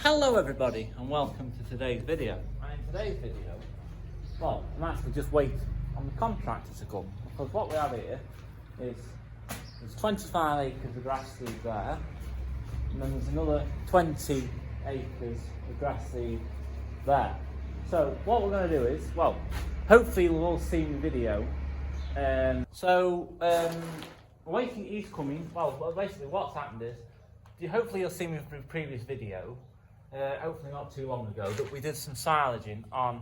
Hello everybody and welcome to today's video. And in today's video, well, I'm actually just waiting on the contractor to come, because what we have here is there's 25 acres of grass seed there, and then there's another 20 acres of grass seed there. So what we're going to do is, well, hopefully you'll all seen the video. Waiting, he's coming. Well, basically what's happened is, hopefully you'll see me from the previous video, hopefully not too long ago, that we did some silaging on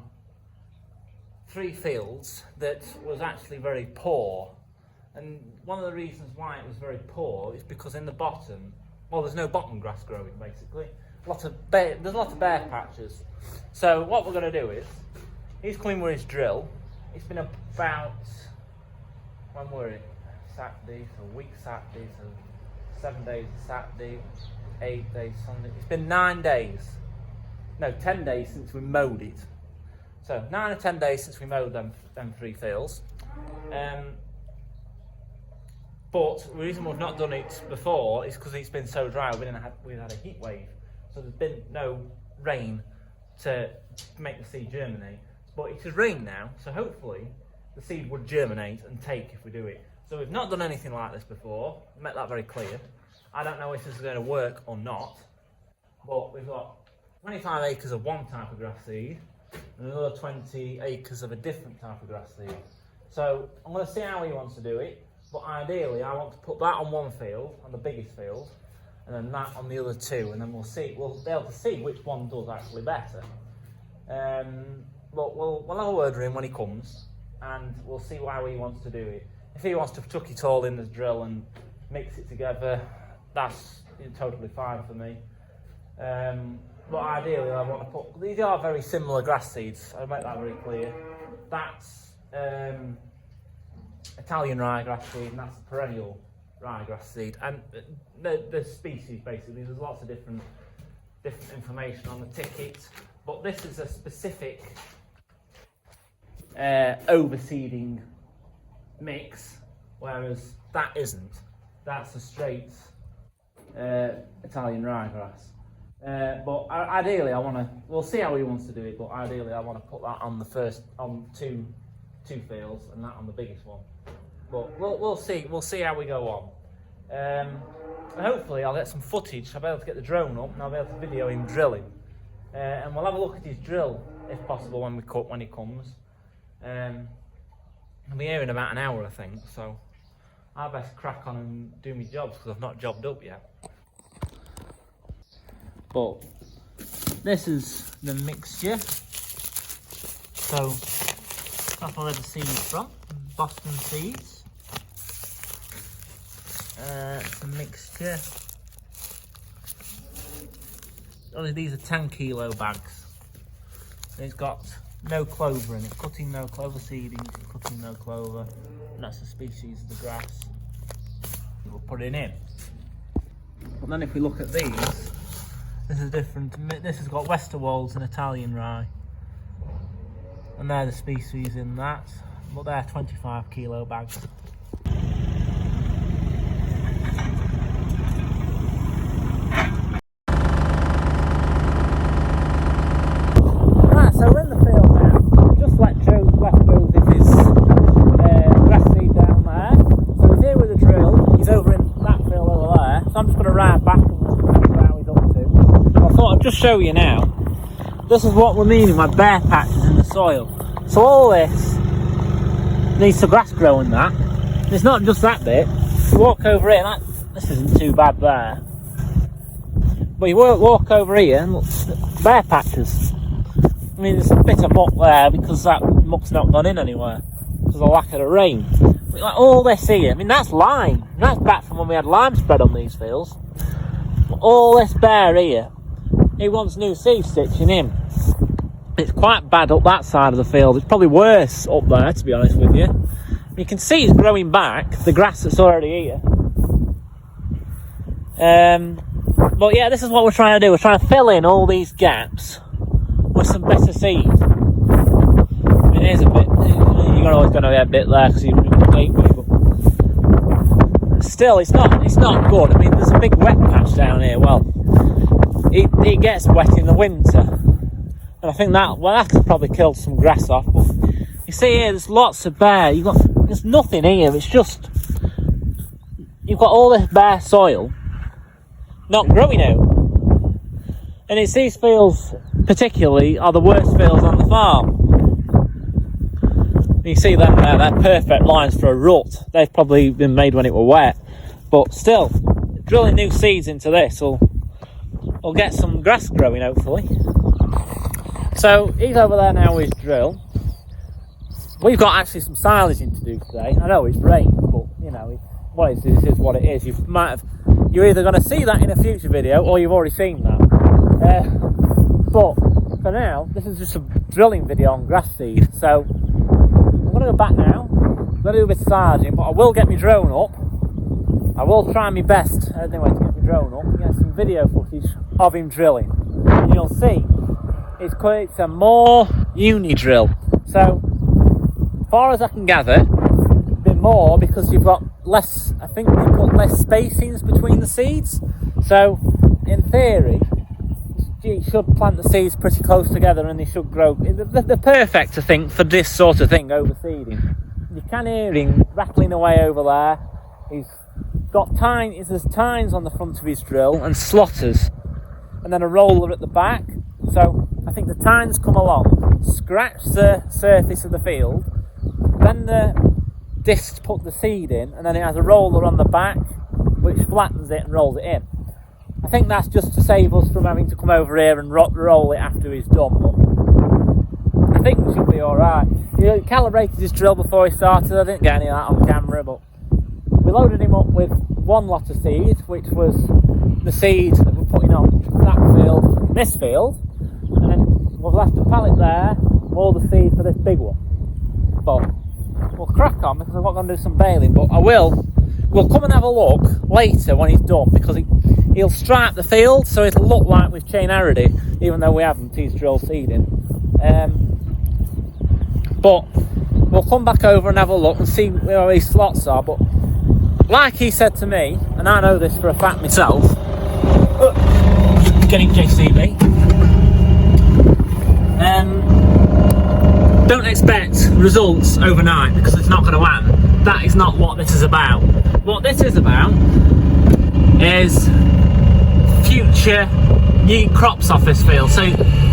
3 fields that was actually very poor. And one of the reasons why it was very poor is because in the bottom, well, there's no bottom grass growing basically. There's a lot of bare patches. So what we're going to do is, he's coming with his drill. It's been about, when were it? Saturday, so a week Saturday, so 7 days Saturday, 8 days Sunday. It's been 9 days, no, 10 days since we mowed it. So 9 or 10 days since we mowed them 3 fields. But the reason we've not done it before is because it's been so dry. We've had a heat wave, so there's been no rain to make the seed germinate. But it has rained now, so hopefully the seed would germinate and take if we do it. So we've not done anything like this before, make that very clear. I don't know if this is going to work or not, but we've got 25 acres of one type of grass seed and another 20 acres of a different type of grass seed. So I'm going to see how he wants to do it, but ideally I want to put that on one field, on the biggest field, and then that on the other 2, and then we'll be able to see which one does actually better. But we'll have a word with him when he comes, and we'll see how he wants to do it. If he wants to chuck it all in the drill and mix it together, that's totally fine for me. But ideally I want to put, these are very similar grass seeds, I'll make that very clear. That's Italian ryegrass seed, and that's a perennial ryegrass seed. And the species basically, there's lots of different information on the ticket, but this is a specific overseeding mix, whereas that isn't. That's a straight Italian ryegrass. But ideally, we'll see how he wants to do it. But ideally, I want to put that on two fields, and that on the biggest one. But we'll see how we go on. Hopefully, I'll get some footage. I'll be able to get the drone up, and I'll be able to video him drilling. And we'll have a look at his drill, if possible, when he comes. I'll be here in about an hour, I think, so I best crack on and do my jobs because I've not jobbed up yet. But this is the mixture. So that's where the seeds from, Boston seeds. It's a mixture. These are 10 kilo bags. It's got no clover in it, cutting no clover seeding, cutting no clover, and that's the species of the grass that we're putting in. But then if we look at these, this is different. This has got Westerwolds and Italian rye, and they're the species in that, but they're 25 kilo bags. So we're in the field now. Just left Joseph his grass seed down there. So he's here with the drill. He's over in that field over there. So I'm just going to ride back and see how he's up to. I thought I'd just show you now. This is what we're meaning by bare patches in the soil. So all this needs some grass growing that. And it's not just that bit. You walk over here, this isn't too bad there. But you walk over here and look, bare patches. I mean, there's a bit of muck there because that muck's not gone in anywhere because of the lack of the rain. But like all this here, I mean, that's lime. And that's back from when we had lime spread on these fields. But all this bare here, it wants new seed stitching in. It's quite bad up that side of the field. It's probably worse up there, to be honest with you. You can see it's growing back, the grass that's already here. But yeah, this is what we're trying to do. We're trying to fill in all these gaps with some better seed. It is a bit, you're always going to get a bit there because you're gateway, but still it's not good. I mean, there's a big wet patch down here. Well, it gets wet in the winter, and I think that's probably killed some grass off. But you see here, there's lots of bare. There's nothing here. It's just you've got all this bare soil, not growing out, and it's these fields particularly are the worst fields on the farm. You see them there, they're perfect lines for a rut. They've probably been made when it were wet, but still, drilling new seeds into this will get some grass growing, hopefully. So he's over there now with his drill. We've got actually some silaging to do today. I know it's rain, but you know, what it is what it is. You're either going to see that in a future video, or you've already seen that. But for now, this is just a drilling video on grass seed. So I'm going to go back now. I'm going to do a bit of silaging, but I will get my drone up. I will try my best anyway to get my drone up and get some video footage of him drilling. And you'll see it's a more uni drill. So as far as I can gather, a bit more because you've got less, I think you've got less spacings between the seeds. So in theory, you should plant the seeds pretty close together and they should grow. They're perfect, I think, for this sort of thing, overseeding. You can hear him rattling away over there. He's got there's tines on the front of his drill and slotters, and then a roller at the back. So I think the tines come along, scratch the surface of the field, then the discs put the seed in, and then it has a roller on the back which flattens it and rolls it in. I think that's just to save us from having to come over here and roll it after he's done. But I think we should be alright. He calibrated his drill before he started. I didn't get any of that on camera, but we loaded him up with one lot of seed, which was the seed that we're putting on that field, this field, and then we've left a pallet there, all the seed for this big one. But we'll crack on because I'm not going to do some baling, but we'll come and have a look later when he's done, because he'll stripe the field so it'll look like we've chain arrowed, even though we haven't. He's drill seeding. But we'll come back over and have a look and see where his slots are. But like he said to me, and I know this for a fact myself, getting JCB, don't expect results overnight, because it's not going to happen. That is not what this is about. What this is about is future new crops off this field. So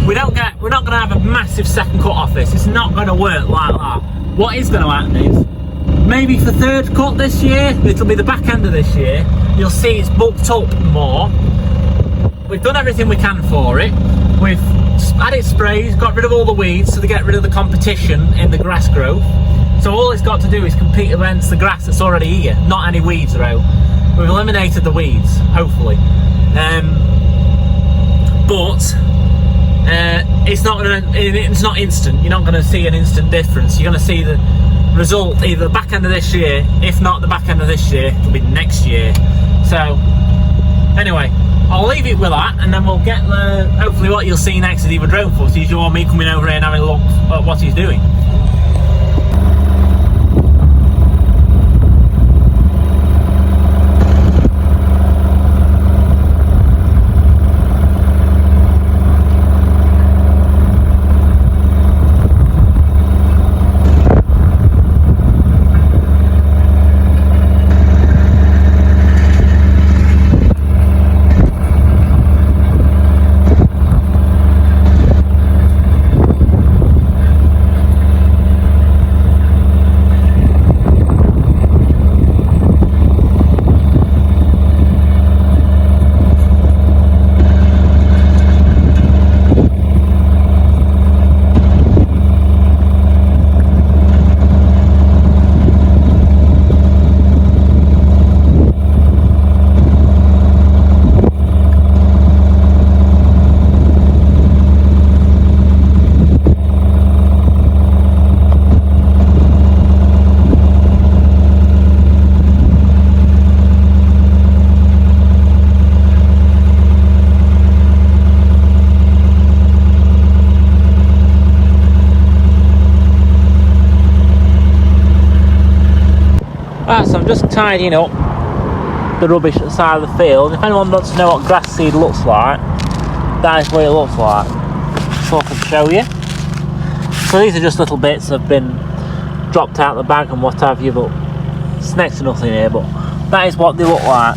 we're not going to have a massive second cut off this. It's not going to work like that. What is going to happen is, maybe for third cut this year, it'll be the back end of this year, you'll see it's bulked up more. We've done everything we can for it. We've added sprays, got rid of all the weeds so to get rid of the competition in the grass growth. So all it's got to do is compete against the grass that's already here, not any weeds are out. We've eliminated the weeds, hopefully. But it's not instant. You're not going to see an instant difference. You're going to see the result either the back end of this year. If not the back end of this year, it'll be next year. So anyway, I'll leave it with that, and then we'll get hopefully what you'll see next is either drone footage or me coming over here and having a look at what he's doing. Right, so I'm just tidying up the rubbish at the side of the field. If anyone wants to know what grass seed looks like, that is what it looks like. So I can show you. So these are just little bits that have been dropped out of the bag and what have you, but it's next to nothing here, but that is what they look like.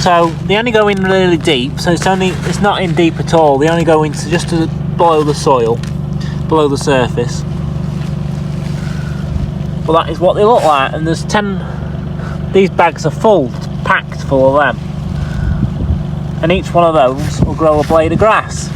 So they only go in really deep, so it's not in deep at all. They only go into just below the soil, below the surface. But that is what they look like, and there's 10. These bags are full, packed full of them, and each one of those will grow a blade of grass.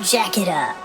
Jack it up.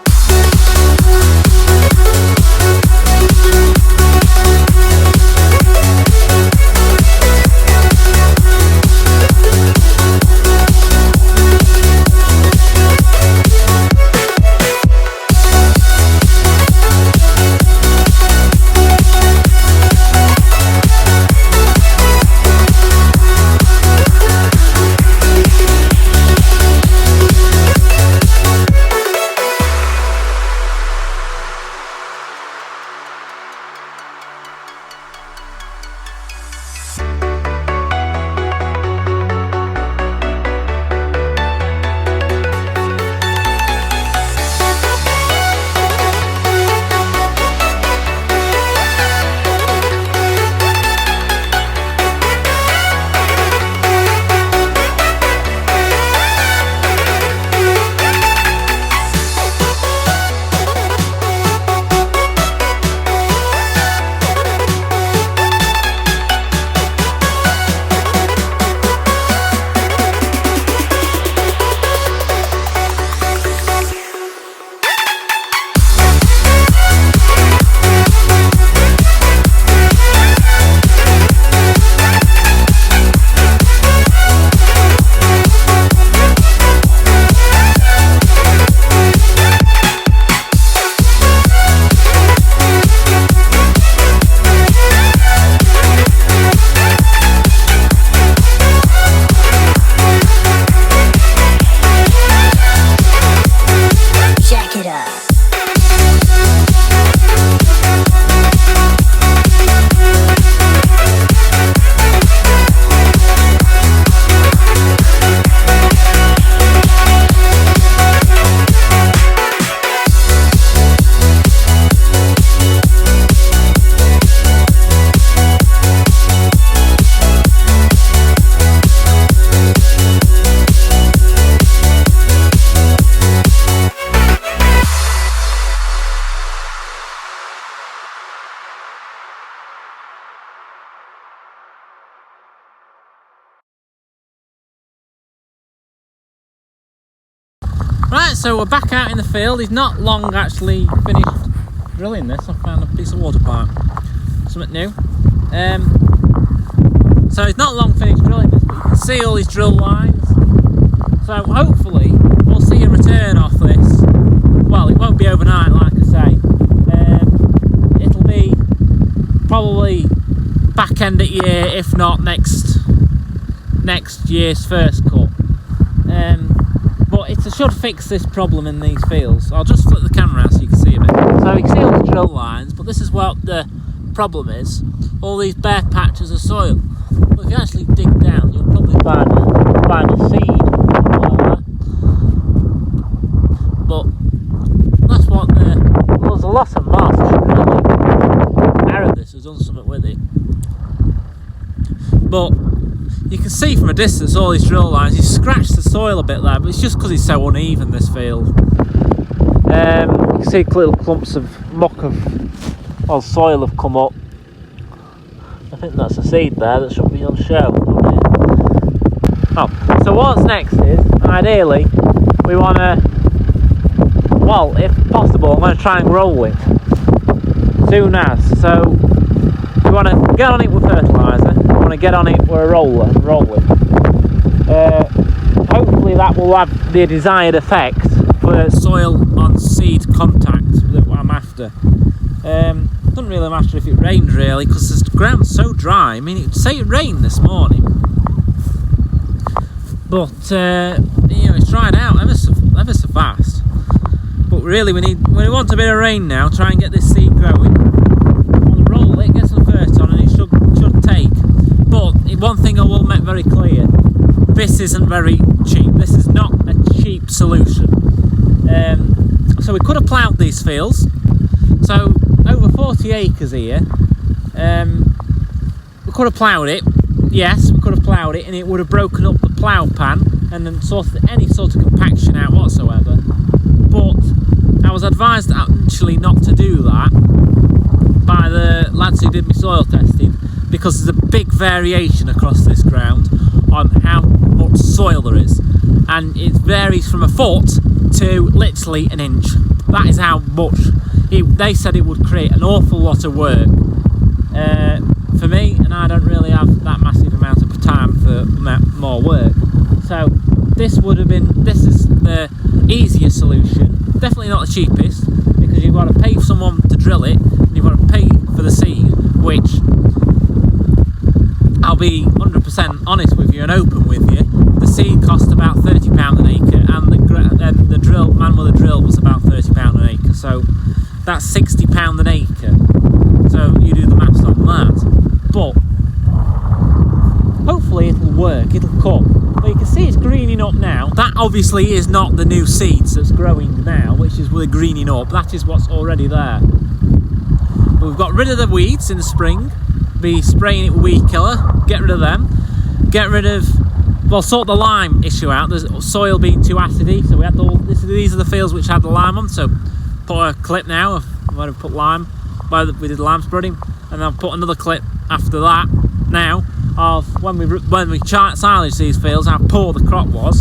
Right, so we're back out in the field. He's not long actually finished drilling this. I found a piece of water pipe, something new. So he's not long finished drilling this, but you can see all his drill lines. So hopefully we'll see a return off this. Well, it won't be overnight, like I say. It'll be probably back end of year, if not next year's first cut. But it should fix this problem in these fields. I'll just flip the camera out so you can see a bit. So you can see all the drill lines, but this is what the problem is. All these bare patches of soil. But if you actually dig down, you'll probably find a seed. But that's what there's a lot of moss. Really, Arid this has done something with it. But you can see from a distance all these drill lines. He's scratched the soil a bit there, but it's just because it's so uneven, this field. You can see little clumps of muck of soil have come up. I think that's a seed there that should be on show. Oh, so what's next is, ideally, we want to, well, if possible, I'm going to try and roll it soon as. So we want to get on it with fertiliser, we want to get on it with a roller and roll it. Hopefully that will have the desired effect for soil on seed contact that I'm after. Doesn't really matter if it rains really, because the ground's so dry. I mean, say it rained this morning, but you know, it's dried out ever so fast. But really, we want a bit of rain now. Try and get this seed growing. On the roll it, get some fertilizer on, and it should take. But one thing I will make very clear: this isn't very cheap. This is not a cheap solution. So we could have ploughed these fields. So over 40 acres here. We could have ploughed it. Yes, we could have ploughed it, and it would have broken up the plough pan and then any sort of compaction out whatsoever. But I was advised actually not to do that by the lads who did my soil testing, because there's a big variation across this ground on how much soil there is, and it varies from a foot to literally an inch. That is how much. They said it would create an awful lot of work for me, and I don't really have that massive amount of time for more work. So this is the easier solution. Definitely not the cheapest, because you've got to pay someone to drill it, and you've got to pay for the seed, which I'll be 100% honest with you and open with you. The seed cost about £30 an acre, and the drill, man with the drill, was about £30 an acre. So that's £60 an acre. So you do the maths on that. But hopefully it'll work, it'll come. But you can see it's greening up now. That obviously is not the new seeds that's growing now, which is we're greening up. That is what's already there. But we've got rid of the weeds in the spring. Be spraying it with weed killer. Get rid of them. Get rid of, well, sort the lime issue out. There's soil being too acidy. So we had these are the fields which had the lime on. So put a clip now of where we put lime, where we did lime spreading, and then put another clip after that now of when we silage these fields, how poor the crop was.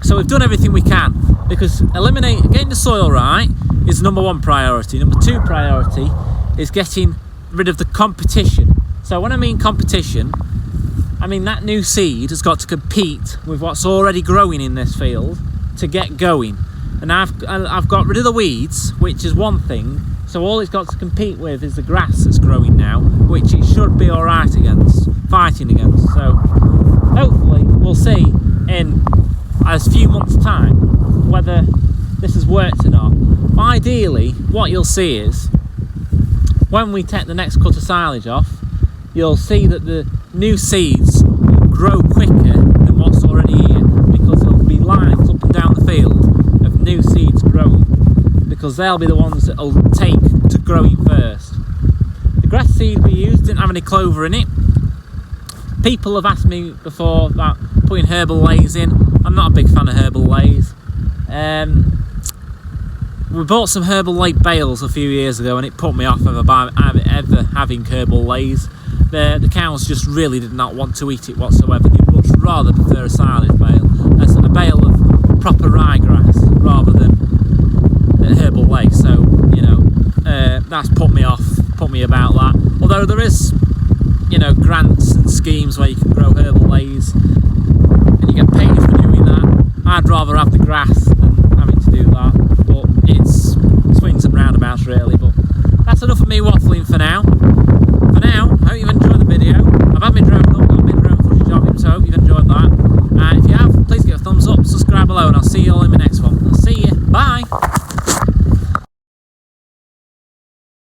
So we've done everything we can, because getting the soil right is number one priority. Number two priority is getting rid of the competition. So when I mean competition, I mean that new seed has got to compete with what's already growing in this field to get going. And I've got rid of the weeds, which is one thing. So all it's got to compete with is the grass that's growing now, which it should be alright fighting against. So hopefully we'll see in a few months' time whether this has worked or not. But ideally, what you'll see is, when we take the next cut of silage off, you'll see that the new seeds will grow quicker than what's already here, because there'll be lines up and down the field of new seeds growing, because they'll be the ones that will take to growing first. The grass seed we used didn't have any clover in it. People have asked me before about putting herbal lays in. I'm not a big fan of herbal lays. We bought some herbal lay bales a few years ago, and it put me off ever having herbal lays. The cows just really did not want to eat it whatsoever. They'd much rather prefer a silage bale. That's a bale of proper ryegrass rather than a herbal lay. So, you know, that's put me about that. Although there is, you know, grants and schemes where you can grow herbal lays and you get paid for doing that. I'd rather have the grass than having to do that. But it's swings and roundabouts really. But that's enough of me waffling.